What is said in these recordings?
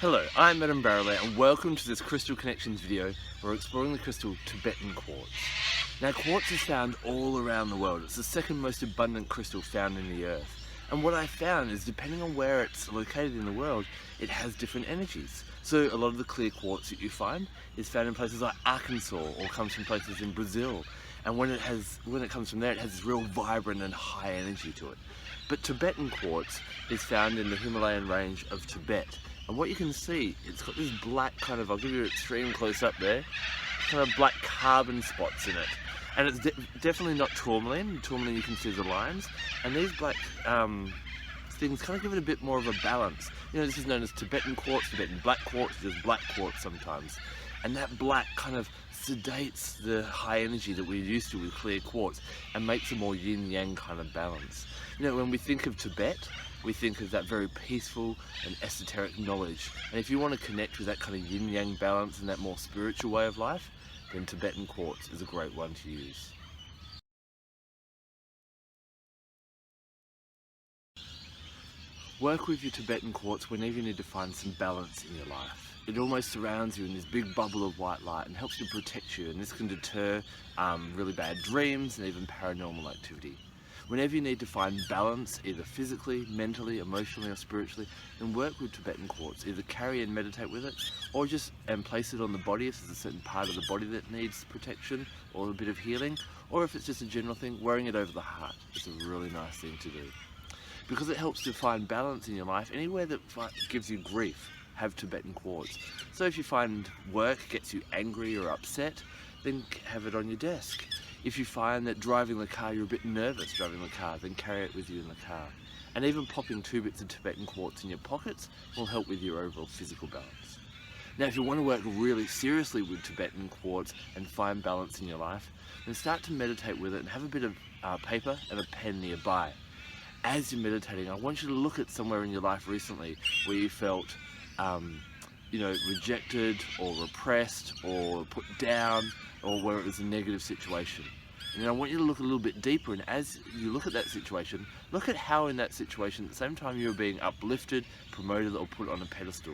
Hello, I'm Barralet and welcome to this Crystal Connections video where we're exploring the crystal Tibetan Quartz. Now quartz is found all around the world. It's the second most abundant crystal found in the earth. And what I found is depending on where it's located in the world, it has different energies. So a lot of the clear quartz that you find is found in places like Arkansas or comes from places in Brazil. And when it comes from there, it has this real vibrant and high energy to it. But Tibetan quartz is found in the Himalayan range of Tibet. And what you can see, it's got this black kind of, I'll give you an extreme close up there, kind of black carbon spots in it. And it's definitely not tourmaline. Tourmaline you can see the lines. And these black things kind of give it a bit more of a balance. You know, this is known as Tibetan quartz, Tibetan black quartz, just black quartz sometimes. And that black kind of sedates the high energy that we're used to with clear quartz and makes a more yin-yang kind of balance. You know, when we think of Tibet, we think of that very peaceful and esoteric knowledge. And if you want to connect with that kind of yin-yang balance and that more spiritual way of life, then Tibetan quartz is a great one to use. Work with your Tibetan quartz whenever you need to find some balance in your life. It almost surrounds you in this big bubble of white light and helps to protect you, and this can deter really bad dreams and even paranormal activity. Whenever you need to find balance, either physically, mentally, emotionally or spiritually, then work with Tibetan quartz. Either carry and meditate with it, or just place it on the body if there's a certain part of the body that needs protection or a bit of healing, or if it's just a general thing, wearing it over the heart. It's a really nice thing to do. Because it helps to find balance in your life, anywhere that gives you grief, have Tibetan quartz. So if you find work gets you angry or upset, then have it on your desk. If you find that driving the car, you're a bit nervous driving the car, then carry it with you in the car. And even popping 2 bits of Tibetan quartz in your pockets will help with your overall physical balance. Now, if you want to work really seriously with Tibetan quartz and find balance in your life, then start to meditate with it and have a bit of paper and a pen nearby. As you're meditating, I want you to look at somewhere in your life recently where you felt rejected or repressed or put down, or where it was a negative situation. And I want you to look a little bit deeper, and as you look at that situation, look at how in that situation at the same time you were being uplifted, promoted or put on a pedestal.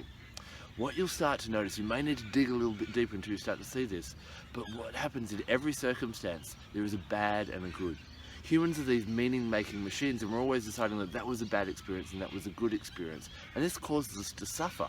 What you'll start to notice, you may need to dig a little bit deeper until you start to see this, but what happens in every circumstance, there is a bad and a good. Humans are these meaning-making machines, and we're always deciding that that was a bad experience and that was a good experience, and this causes us to suffer.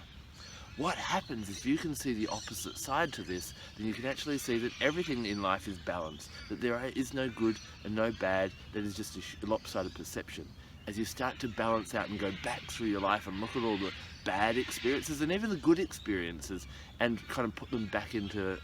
What happens if you can see the opposite side to this, then you can actually see that everything in life is balanced, that there is no good and no bad, that is just a lopsided perception. As you start to balance out and go back through your life and look at all the bad experiences and even the good experiences and kind of put them back into,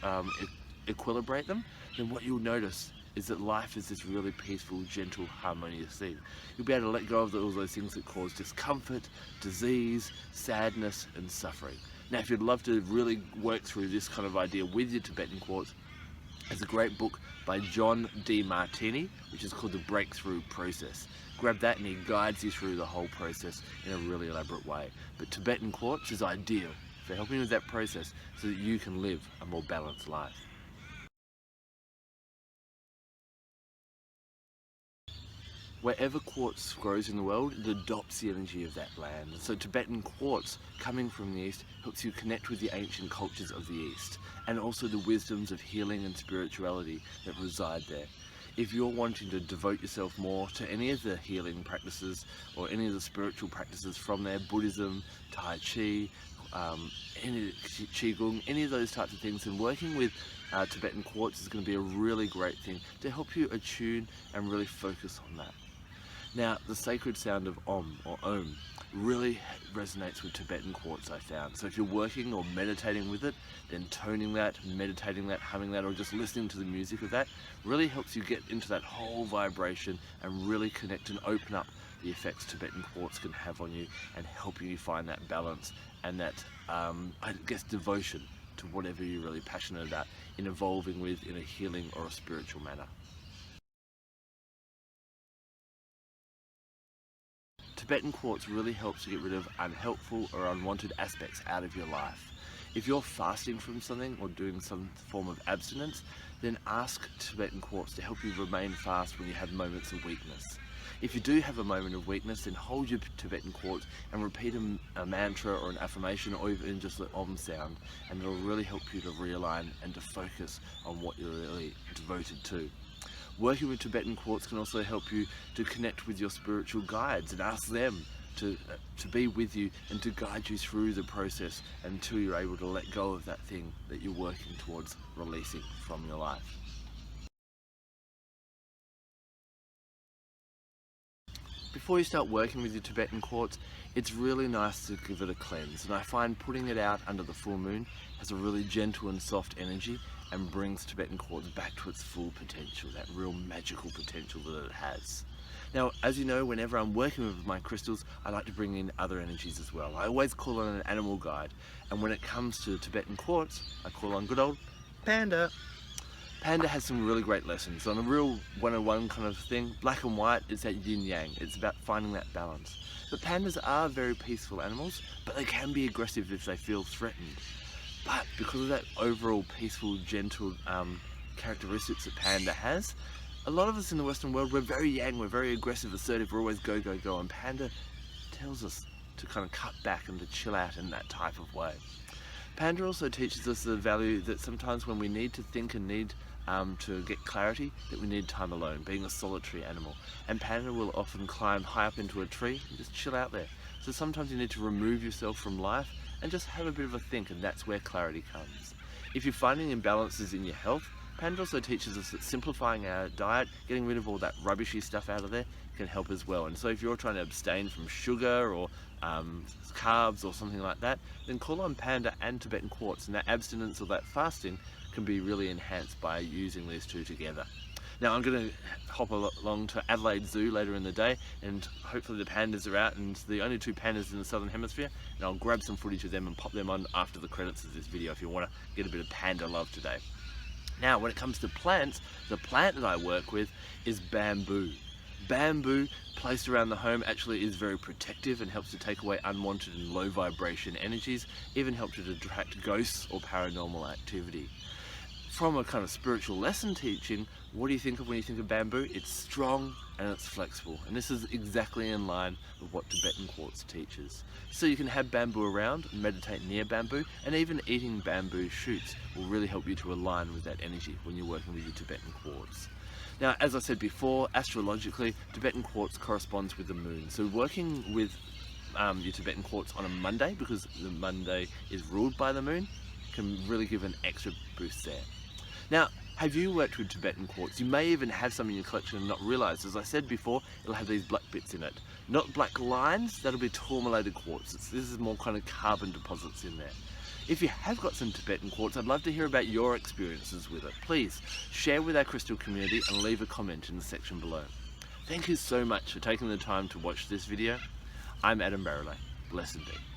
equilibrate them, then what you'll notice is that life is this really peaceful, gentle, harmonious thing. You'll be able to let go of all those things that cause discomfort, disease, sadness and suffering. Now, if you'd love to really work through this kind of idea with your Tibetan quartz, there's a great book by John D. Martini, which is called The Breakthrough Process. Grab that and he guides you through the whole process in a really elaborate way. But Tibetan quartz is ideal for helping you with that process so that you can live a more balanced life. Wherever quartz grows in the world, it adopts the energy of that land. So Tibetan quartz, coming from the East, helps you connect with the ancient cultures of the East, and also the wisdoms of healing and spirituality that reside there. If you're wanting to devote yourself more to any of the healing practices or any of the spiritual practices from there, Buddhism, Tai Chi, any Qigong, any of those types of things, and working with Tibetan quartz is going to be a really great thing to help you attune and really focus on that. Now, the sacred sound of Om or Om really resonates with Tibetan quartz, I found. So if you're working or meditating with it, then toning that, meditating that, humming that, or just listening to the music of that really helps you get into that whole vibration and really connect and open up the effects Tibetan quartz can have on you and helping you find that balance and that, devotion to whatever you're really passionate about in evolving with in a healing or a spiritual manner. Tibetan quartz really helps to get rid of unhelpful or unwanted aspects out of your life. If you're fasting from something or doing some form of abstinence, then ask Tibetan quartz to help you remain fast when you have moments of weakness. If you do have a moment of weakness, then hold your Tibetan Quartz and repeat a mantra or an affirmation, or even just the Om sound, and it'll really help you to realign and to focus on what you're really devoted to. Working with Tibetan Quartz can also help you to connect with your spiritual guides and ask them to be with you and to guide you through the process until you're able to let go of that thing that you're working towards releasing from your life. Before you start working with your Tibetan Quartz, it's really nice to give it a cleanse, and I find putting it out under the full moon has a really gentle and soft energy and brings Tibetan Quartz back to its full potential, that real magical potential that it has. Now, as you know, whenever I'm working with my crystals, I like to bring in other energies as well. I always call on an animal guide, and when it comes to Tibetan Quartz, I call on good old Panda. Panda has some really great lessons on a real one-on-one kind of thing. Black and white, it's that yin-yang. It's about finding that balance. But pandas are very peaceful animals, but they can be aggressive if they feel threatened. But because of that overall peaceful, gentle characteristics that panda has, a lot of us in the Western world, we're very yang, we're very aggressive, assertive, we're always go, go, go. And panda tells us to kind of cut back and to chill out in that type of way. Panda also teaches us the value that sometimes when we need to think and need to get clarity, that we need time alone, being a solitary animal. And panda will often climb high up into a tree and just chill out there. So sometimes you need to remove yourself from life and just have a bit of a think, and that's where clarity comes. If you're finding imbalances in your health, panda also teaches us that simplifying our diet, getting rid of all that rubbishy stuff out of there, can help as well. And so if you're trying to abstain from sugar or carbs or something like that, then call on panda and Tibetan Quartz, and that abstinence or that fasting can be really enhanced by using these two together. Now I'm going to hop along to Adelaide Zoo later in the day, and hopefully the pandas are out, and the only two pandas in the southern hemisphere, and I'll grab some footage of them and pop them on after the credits of this video if you want to get a bit of panda love today. Now when it comes to plants, the plant that I work with is bamboo. Bamboo placed around the home actually is very protective and helps to take away unwanted and low vibration energies, even helps to attract ghosts or paranormal activity. From a kind of spiritual lesson teaching, what do you think of when you think of bamboo? It's strong and it's flexible, and this is exactly in line with what Tibetan Quartz teaches. So you can have bamboo around and meditate near bamboo, and even eating bamboo shoots will really help you to align with that energy when you're working with your Tibetan Quartz. Now, as I said before, astrologically, Tibetan Quartz corresponds with the moon. So working with your Tibetan Quartz on a Monday, because the Monday is ruled by the moon, can really give an extra boost there. Now, have you worked with Tibetan Quartz? You may even have some in your collection and not realise. As I said before, it'll have these black bits in it. Not black lines, that'll be tourmalated quartz. This is more kind of carbon deposits in there. If you have got some Tibetan Quartz, I'd love to hear about your experiences with it. Please share with our crystal community and leave a comment in the section below. Thank you so much for taking the time to watch this video. I'm Barralet. Blessed be.